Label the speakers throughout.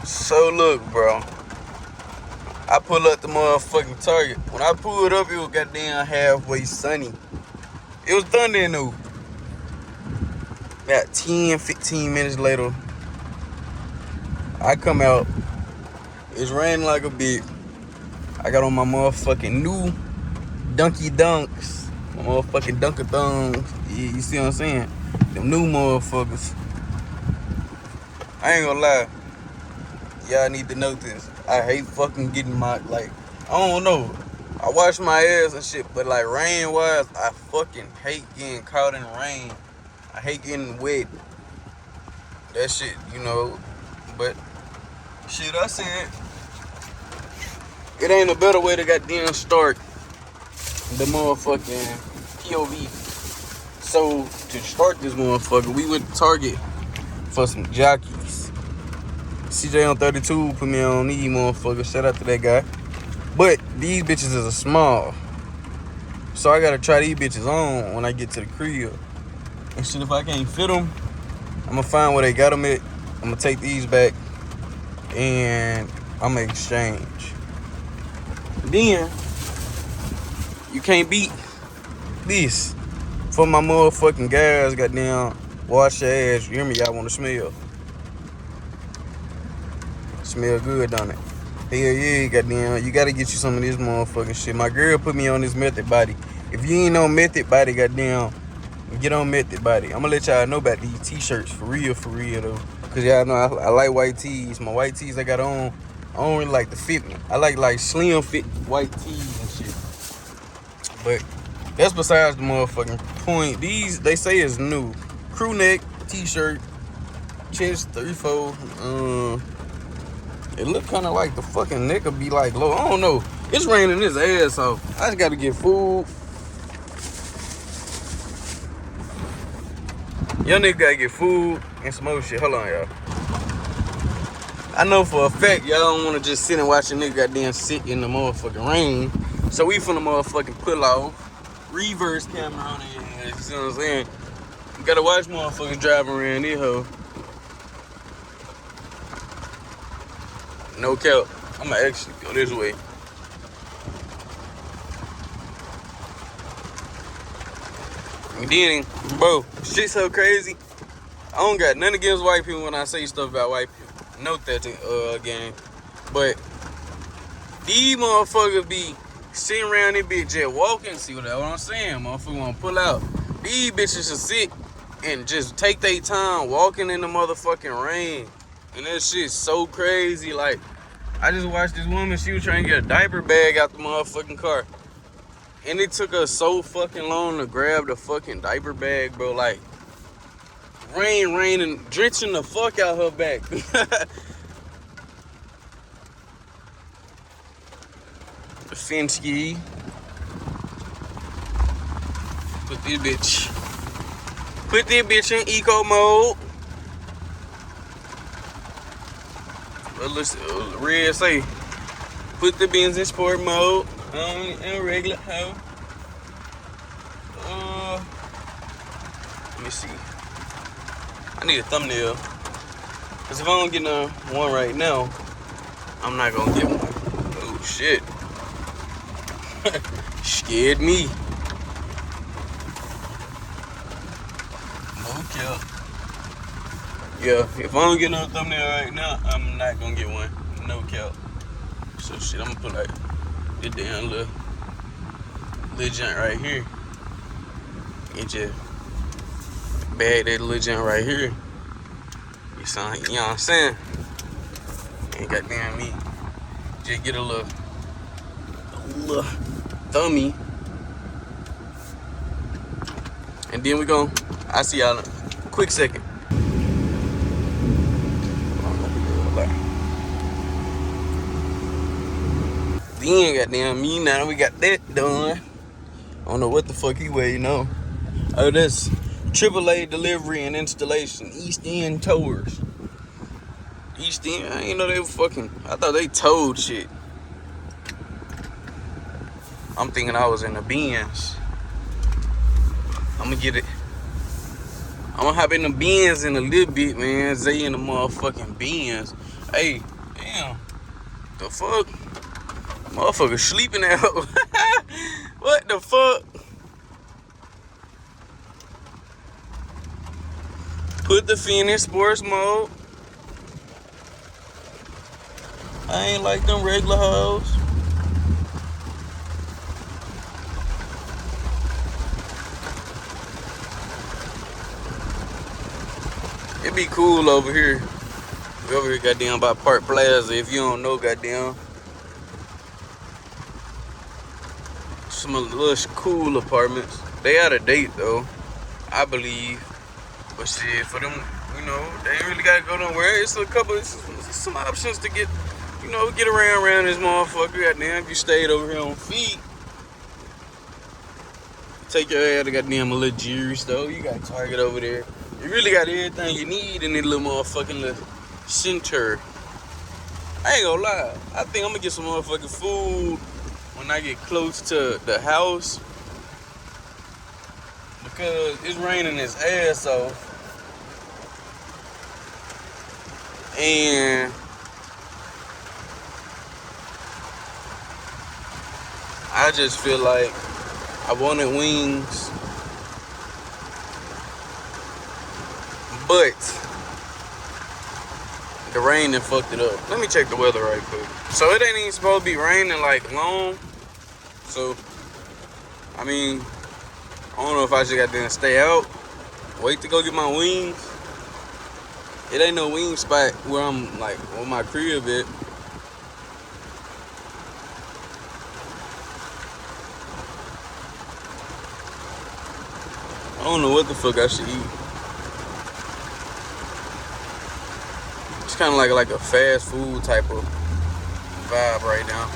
Speaker 1: So look, bro. I pull up the motherfucking Target. When I pulled up, it was goddamn halfway sunny. It was thundering though. About 10, 15 minutes later, I come out. It's raining like a bitch. I got on my motherfucking new Dunky Dunks. My motherfucking Dunkathons. You see what I'm saying? Them new motherfuckers. I ain't gonna lie. Y'all need to know this. I hate fucking getting my, like, I don't know. I wash my ass and shit, but like rain-wise, I fucking hate getting caught in the rain. I hate getting wet. That shit, you know. But, shit, I said, it ain't a better way to goddamn start the motherfucking POV. So, to start this motherfucker, we went to Target for some jockeys. CJ on 32 put me on these motherfuckers. Shout out to that guy. But these bitches is a small. So I gotta try these bitches on when I get to the crib. And shit, if I can't fit them, I'm gonna find where they got them at. I'm gonna take these back and I'm gonna exchange. Then, you can't beat this. For my motherfucking guys, goddamn, wash your ass. You hear me? Y'all wanna smell? Smell good, don't it? Hell yeah, goddamn. You gotta get you some of this motherfucking shit. My girl put me on this method body. If you ain't on method body, goddamn, get on method body. I'm gonna let y'all know about these t-shirts for real though. Cause y'all know I like white tees. My white tees I got on, I don't really like to fit me. I like slim fit white tees and shit. But that's besides the motherfucking point. These, they say is new. Crew neck, t-shirt, chest 3/4. It look kind of like the fucking neck will be like low. I don't know. It's raining his ass off. I just got to get food. Young nigga got to get food and some other shit. Hold on, y'all. I know for a fact y'all don't want to just sit and watch a nigga goddamn sit in the motherfucking rain. So we finna motherfucking pull off. Reverse camera on it. You see what I'm saying? You got to watch motherfuckers driving around this hoe. No cap. I'm gonna actually go this way. And then, bro, shit so crazy. I don't got nothing against white people when I say stuff about white people. Note that again. But these motherfuckers be sitting around this bitch just walking. See what I'm saying? Motherfuckers wanna pull out. These bitches should sit and just take their time walking in the motherfucking rain. And that shit's so crazy. Like, I just watched this woman, she was trying to get a diaper bag out the motherfucking car. And it took her so fucking long to grab the fucking diaper bag, bro. Like, rain, and drenching the fuck out her back. Finsky. Put this bitch in eco mode. Listen, red say, put the bins in sport mode. In regular hoe. Let me see. I need a thumbnail. Cause if I don't get one right now, I'm not gonna get one. Oh shit. Scared me. No cap. Yeah, if I don't get no thumbnail right now, I'm not gonna get one. No cap. So shit, I'm gonna put like this damn little joint right here. And just bag that little joint right here. You know what I'm saying? Ain't goddamn me. Just get a little thummy. And then we gon' I see y'all in a quick second. Then goddamn me, now we got that done. I don't know what the fuck he waiting on. Oh, that's AAA delivery and installation. East End towers. East End, I ain't know they were fucking, I thought they towed shit. I'm thinking I was in the Benz. I'm gonna get it. I'm gonna hop in the Benz in a little bit, man. Zay in the motherfucking Benz. Hey, Damn. The fuck? Motherfucker sleeping out. What the fuck? Put the fin in sports mode. I ain't like them regular hoes. It be cool over here. We over here goddamn by Park Plaza. If you don't know, goddamn. Some little cool apartments. They out of date though, I believe. But shit, for them, you know, they ain't really gotta go nowhere. It's a couple, it's some options to get, you know, get around this motherfucker. Goddamn, if you stayed over here on feet, take your ass to goddamn a little jewelry store. You got Target over there. You really got everything you need in that little motherfucking little center. I ain't gonna lie. I think I'm gonna get some motherfucking food when I get close to the house. Because it's raining its ass off. And I just feel like I wanted wings. But the rain done fucked it up. Let me check the weather right quick. So it ain't even supposed to be raining like long. So, I mean, I don't know if I just got to stay out, wait to go get my wings. It ain't no wing spot where I'm like on my crib at. I don't know what the fuck I should eat. It's kind of like a fast food type of vibe right now.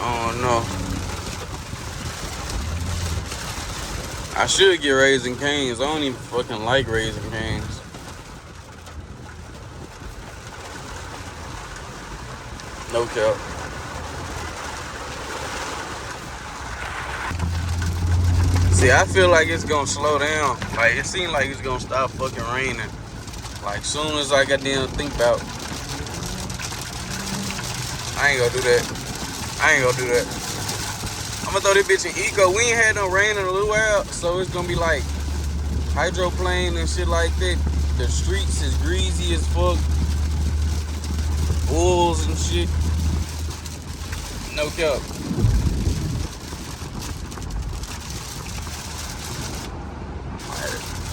Speaker 1: I don't know. I should get Raising Cane's. I don't even fucking like Raising Cane's. No cap. See, I feel like it's gonna slow down. Like, it seems like it's gonna stop fucking raining. Like, soon as I got damn think about. I ain't gonna do that. I'm gonna throw this bitch in eco. We ain't had no rain in a little while, so it's gonna be like hydroplane and shit like that. The streets is greasy as fuck. Bulls and shit. No cap.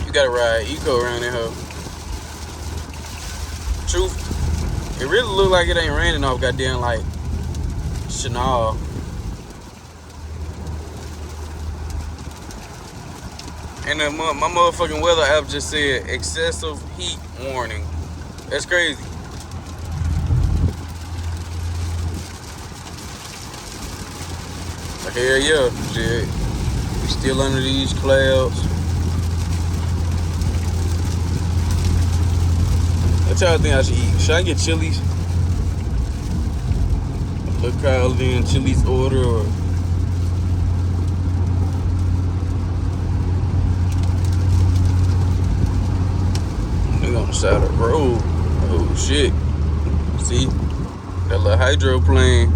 Speaker 1: You gotta ride eco around here, huh? Truth, it really look like it ain't raining off goddamn like Chanel. And my motherfucking weather app just said excessive heat warning. That's crazy. But hell yeah, shit. We still under these clouds. What y'all think I should eat? Should I get Chili's? Look Kyle in Chili's order or on the side of the road. Oh shit. See? That little hydroplane.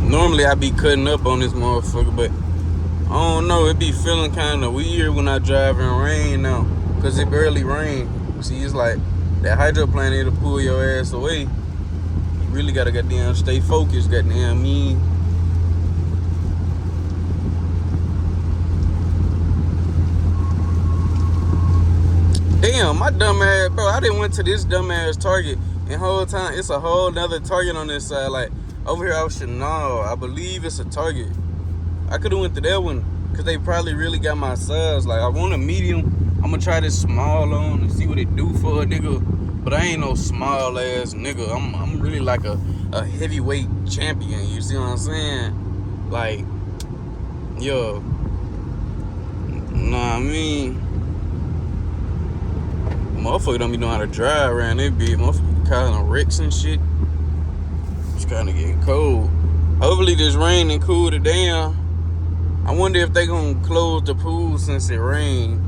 Speaker 1: Normally I be cutting up on this motherfucker, but I don't know, it be feeling kinda weird when I drive in rain now. Cause it barely rain. See, it's like that hydroplane, it'll pull your ass away. You really gotta goddamn stay focused, goddamn me. Damn, my dumb ass, bro, I done went to this dumb ass Target and whole time it's a whole nother Target on this side. Like, over here I should know, I believe it's a Target. I could've went to that one, cause they probably really got my size. Like, I want a medium. I'm gonna try this small on and see what it do for a nigga. But I ain't no small ass nigga. I'm really like a heavyweight champion, you see what I'm saying? Like, yo, nah, I mean, motherfucker don't be knowing how to drive around that bitch. Motherfucker causing wrecks and shit. It's kinda getting cold. Hopefully this rain and cool it down. I wonder if they gonna close the pool since it rained,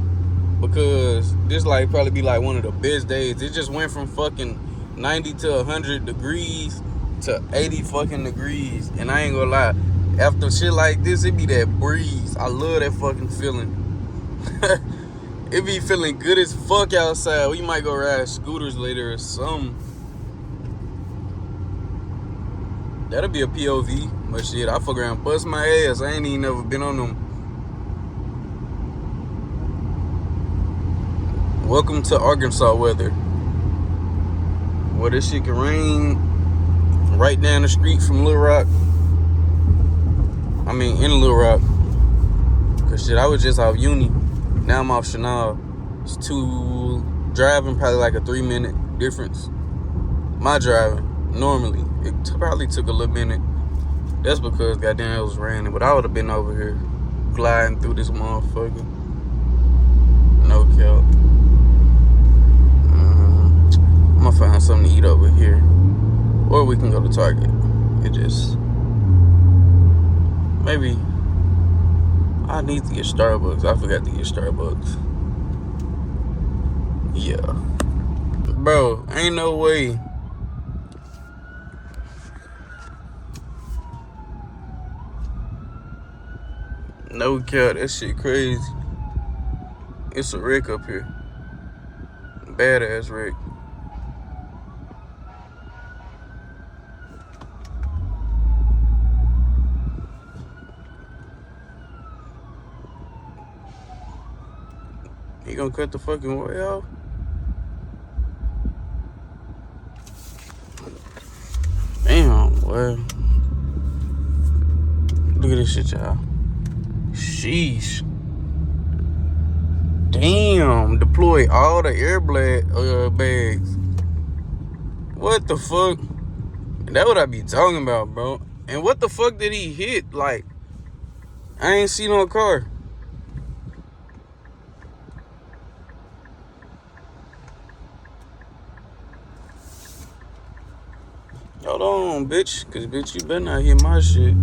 Speaker 1: because this like probably be like one of the best days. It just went from fucking 90 to 100 degrees to 80 fucking degrees, and I ain't gonna lie, after shit like this, it be that breeze. I love that fucking feeling. It be feeling good as fuck outside. We might go ride scooters later or something. That'll be a POV. But shit, I fuck around, bust my ass. I ain't even never been on them. Welcome to Arkansas weather, where this shit can rain right down the street from Little Rock. I mean, in Little Rock. Cause shit, I was just off uni. Now I'm off Chanel. It's driving probably like a 3-minute difference. My driving, normally, it probably took a little minute. That's because goddamn it was raining. But I would have been over here gliding through this motherfucker. No cap. I'm gonna find something to eat over here. Or we can go to Target. It just... Maybe... I need to get Starbucks. I forgot to get Starbucks. Yeah. Bro, ain't no way. No cap, that shit crazy. It's a wreck up here. Badass wreck. He gonna cut the fucking way off? Damn, boy. Look at this shit, y'all. Sheesh. Damn, deploy all the bags. What the fuck? That's what I be talking about, bro. And what the fuck did he hit? Like, I ain't see no car. Hold on, bitch. Cause bitch, you better not hit my shit.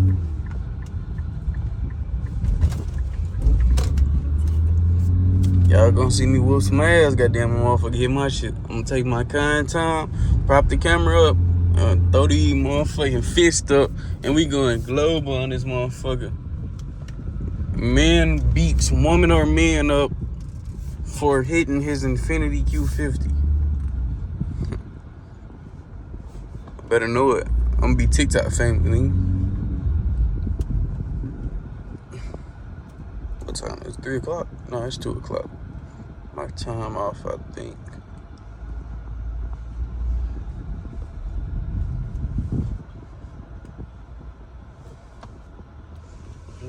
Speaker 1: Y'all gonna see me whoop some ass, goddamn motherfucker, hit my shit. I'm gonna take my kind time, prop the camera up, throw these motherfucking fists up, and we going global on this motherfucker. Man beats woman or man up for hitting his Infiniti Q50. Better know it. I'm gonna be TikTok famous. What time? It's 3 o'clock? No, it's 2 o'clock. My time off, I think.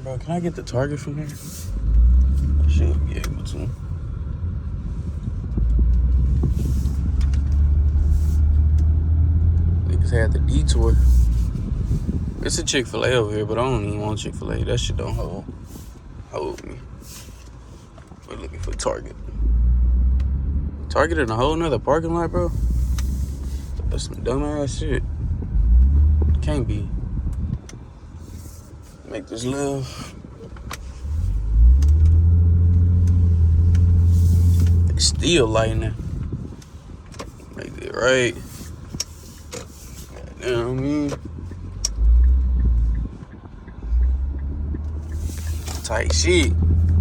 Speaker 1: Bro, can I get the Target from here? I should be able to. Niggas had the detour. It's a Chick-fil-A over here, but I don't even want Chick-fil-A. That shit don't hold me. We're looking for Target. Target in a whole nother parking lot, bro? That's some dumbass shit. Can't be. Make this live. It's still lighting it. Make it right. You know what I mean? Tight shit.